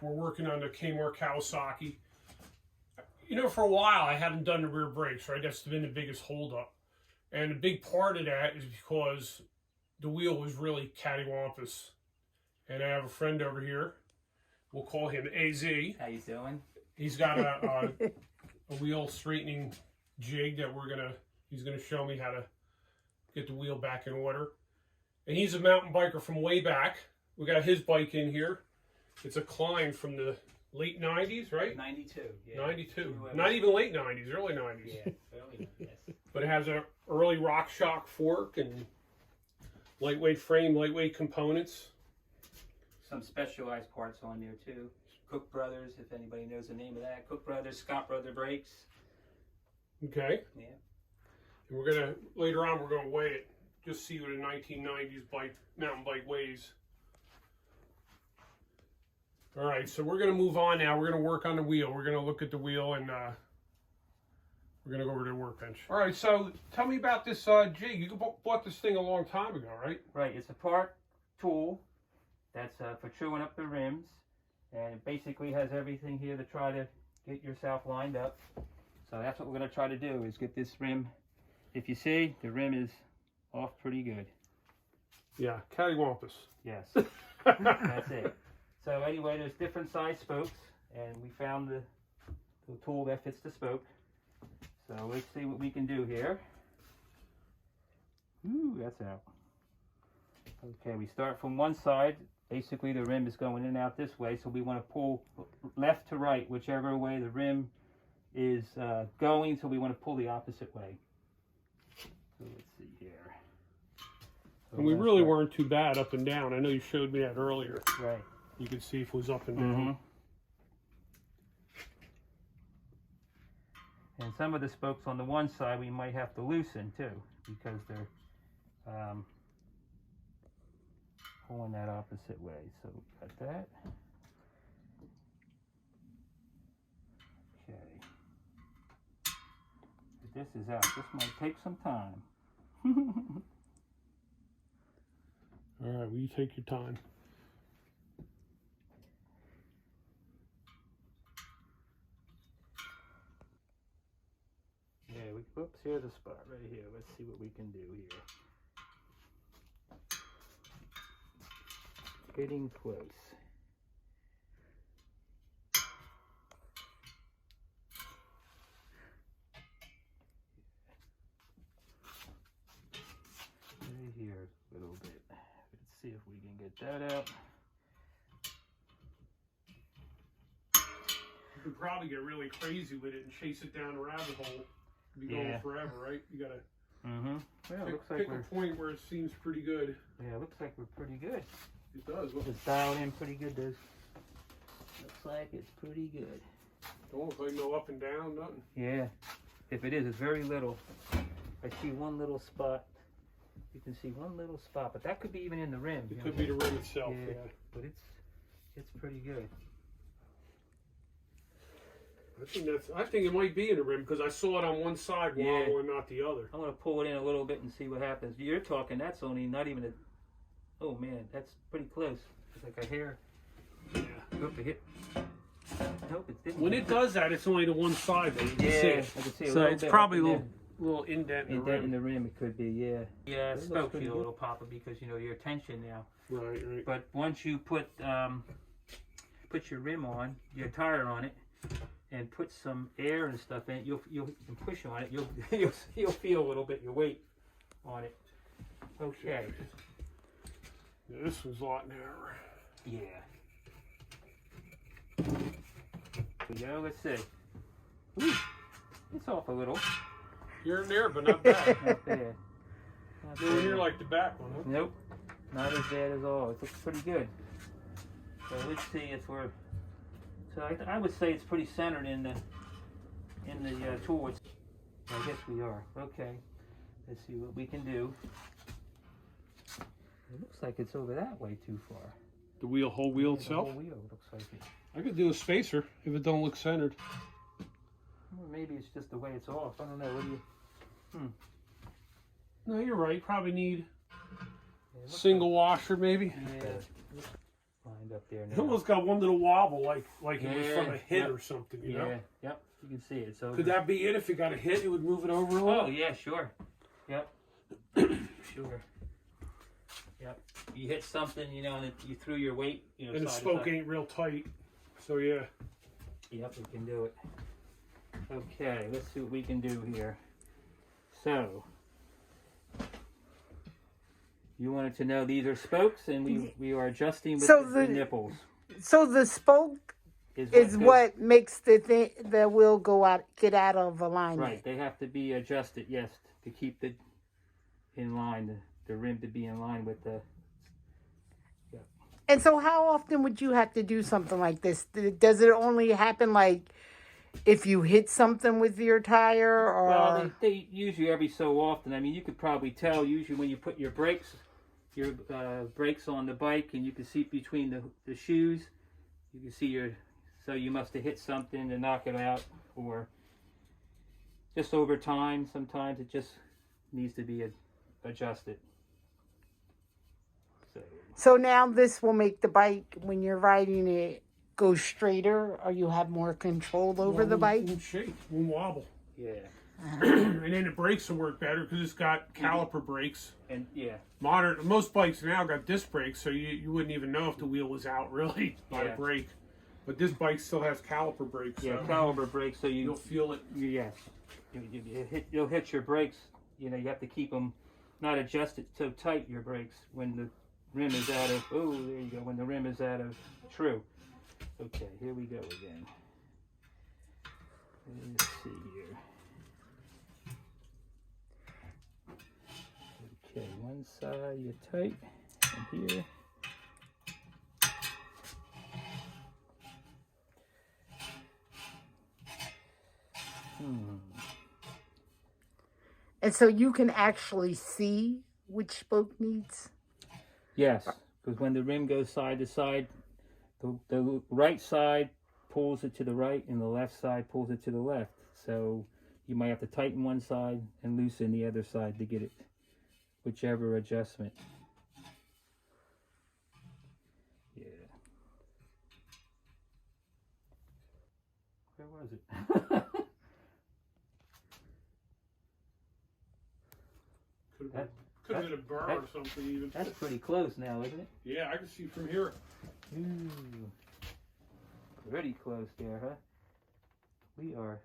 We're working on the Kmart Kawasaki. You know, for a while I hadn't done the rear brakes, right? That's been the biggest holdup. And a big part of that is because the wheel was really cattywampus. And I have a friend over here. We'll call him AZ. How you doing? He's got a wheel straightening jig that he's gonna show me how to get the wheel back in order. And he's a mountain biker from way back. We got his bike in here. It's a Klein from the late 90s, right? 92. Yeah. 92. Not even late 90s, early 90s. Yeah, early 90s. Yes. But it has an early RockShox fork and lightweight frame, lightweight components. Some specialized parts on there too. Cook Brothers, if anybody knows the name of that. Cook Brothers, Scott Brother brakes. Okay. Yeah. And later on, we're gonna weigh it. Just see what a 1990s mountain bike weighs. All right, so we're gonna move on now. We're gonna work on the wheel. We're gonna look at the wheel and we're gonna go over to the workbench. All right, so tell me about this jig. You bought this thing a long time ago, right? Right, it's a part tool that's for truing up the rims, and it basically has everything here to try to get yourself lined up. So that's what we're gonna try to do, is get this rim. If you see, the rim is off pretty good. Yeah, cattywampus. Yes, that's it. So anyway, there's different size spokes, and we found the tool that fits the spoke. So let's see what we can do here. Ooh, that's out. Okay, we start from one side. Basically, the rim is going in and out this way, so we want to pull left to right, whichever way the rim is going, so we want to pull the opposite way. So let's see here. So and we really weren't too bad up and down. I know you showed me that earlier. Right. You could see if it was up and down. And some of the spokes on the one side we might have to loosen too, because they're pulling that opposite way. So we got that. Okay. If this is out, this might take some time. All right, well, you take your time. Yeah, whoops, here's a spot right here. Let's see what we can do here. Getting close. Right here a little bit. Let's see if we can get that out. You could probably get really crazy with it and chase it down a rabbit hole. Be going forever, right? You gotta Well, pick a point where it seems pretty good. Yeah, it looks like we're pretty good. It does. Well, It's dialed in pretty good, does. Looks like it's pretty good. don't look like no up and down, nothing. Yeah, if it is, it's very little. I see one little spot. You can see one little spot, but that could be even in the rim. It could be the rim itself. Yeah. But it's pretty good. I think it might be in the rim because I saw it on one side wobble and not the other. I'm gonna pull it in a little bit and see what happens. You're talking. That's only not even a. Oh man, that's pretty close. It's like a hair. Yeah. Hope it hit. Nope, it didn't. When it does that, it's only the one side that you can see. I can see a So little it's bit probably a up in little indent in the there. rim. In the rim, it could be. Yeah. Yeah, That spoke looks pretty feel a good. little papa because you know your tension now. Right, right. But once you put your rim on, your tire on it, and put some air and stuff in it, you'll push on it. You'll feel a little bit your weight on it. Okay. Yeah, this one's a lot narrower. Yeah. Here we go. Let's see. Ooh, it's off a little. Here and there, but not bad. Not bad. Not Nowhere bad. near like the back one, huh? Nope. Not as bad as all. It looks pretty good. So let's see if we're. So I would say it's pretty centered in the tool. I guess we are. Okay. Let's see what we can do. It looks like it's over that way too far. The whole wheel The itself? whole wheel looks like it. I could do a spacer if it don't look centered. Or maybe it's just the way it's off. I don't know. What do you? No, you're right. Probably need Yeah, it looks single washer maybe. like- yeah. lined up there It now. almost got one little wobble, like it was from a hit yep. or something, you know? Yep, you can see it. So Could that be it? If it got a hit, it would move it over a little? Oh, yeah, sure. Yep. Sure. Yep. You hit something, you know, and you threw your weight, you know, And the side to spoke side. ain't real tight. So, yeah. Yep, we can do it. Okay, let's see what we can do here. So, you wanted to know these are spokes, and we are adjusting with So the nipples. So the spoke is what makes the wheel get out of alignment. Right, they have to be adjusted, yes, to keep the in line, the rim to be in line with the. And so how often would you have to do something like this? Does it only happen like if you hit something with your tire, or? Well, they usually every so often. I mean, you could probably tell usually when you put your brakes on the bike, and you can see between the shoes, you can see so you must have hit something to knock it out, or just over time, sometimes it just needs to be adjusted. So now this will make the bike, when you're riding it, go straighter, or you have more control over the bike? Won't shake, won't wobble. Yeah. And then the brakes will work better because it's got caliper brakes. And yeah. Most bikes now got disc brakes, so you wouldn't even know if the wheel was out really by the brake. But this bike still has caliper brakes. Yeah, so caliper brakes, so you'll feel it. Yes. You'll hit your brakes. You know, you have to keep them not adjusted so tight, your brakes, when the rim is out of, oh, there you go, when the rim is out of true. Okay, here we go again. Let's see here. Okay, one side you're tight, and here. And so you can actually see which spoke needs? Yes, because when the rim goes side to side, the right side pulls it to the right and the left side pulls it to the left. So you might have to tighten one side and loosen the other side to get it, whichever adjustment. Yeah. Where was it? Could have been a burr or something even. That's pretty close now, isn't it? Yeah, I can see from here. Ooh. Pretty close there, huh? We are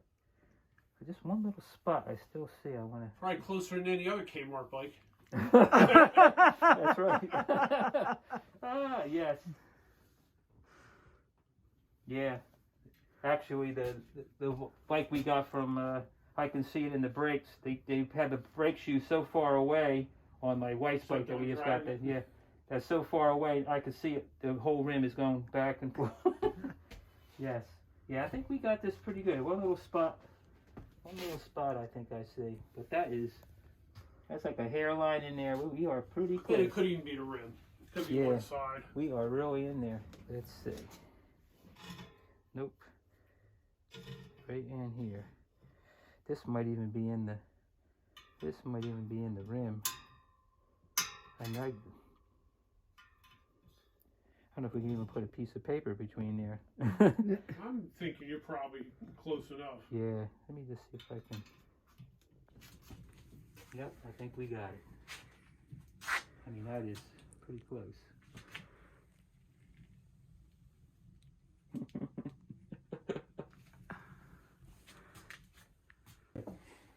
just one little spot I still see. I want to. Probably closer than any other Kmart bike. That's right. Ah, yes. Yeah. Actually, the bike we got from, I can see it in the brakes. They had the brake shoes so far away on my wife's bike that we just got. That's so far away. I can see it. The whole rim is going back and forth. Yes. Yeah, I think we got this pretty good. One little spot I think I see. But that's like a hairline in there. We are pretty close. It could even be the rim. It could be one side. We are really in there. Let's see. Nope. Right in here. This might even be in the rim. I don't know if we can even put a piece of paper between there. I'm thinking you're probably close enough. Yeah, let me just see if I can. Yep, I think we got it. I mean, that is pretty close.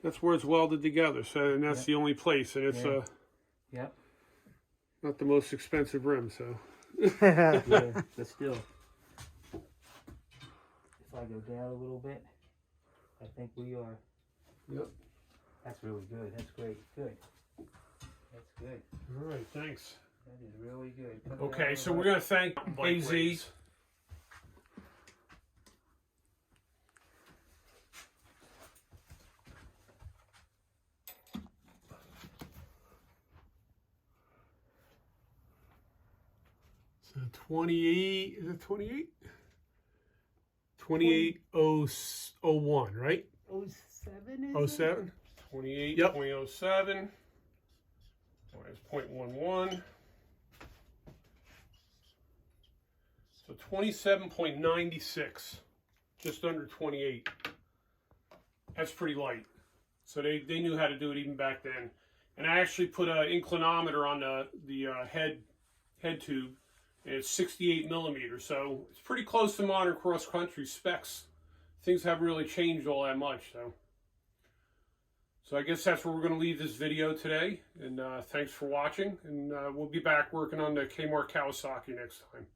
That's where it's welded together, and that's the only place, and it's not the most expensive rim, so. Yeah, but still, if I go down a little bit, I think we are. Yep. That's really good. That's great. Good. That's good. All right, thanks. That is really good. Okay, so we're going to thank AZ. So 28, is it 28? 2801, right? 07 is 07? 28, yep. 2007. It's 0.11. So 27.96, just under 28. That's pretty light. So they knew how to do it even back then. And I actually put an inclinometer on the head tube, and it's 68 millimeters. So it's pretty close to modern cross-country specs. Things haven't really changed all that much. So I guess that's where we're going to leave this video today. And thanks for watching. And we'll be back working on the Kmart Kawasaki next time.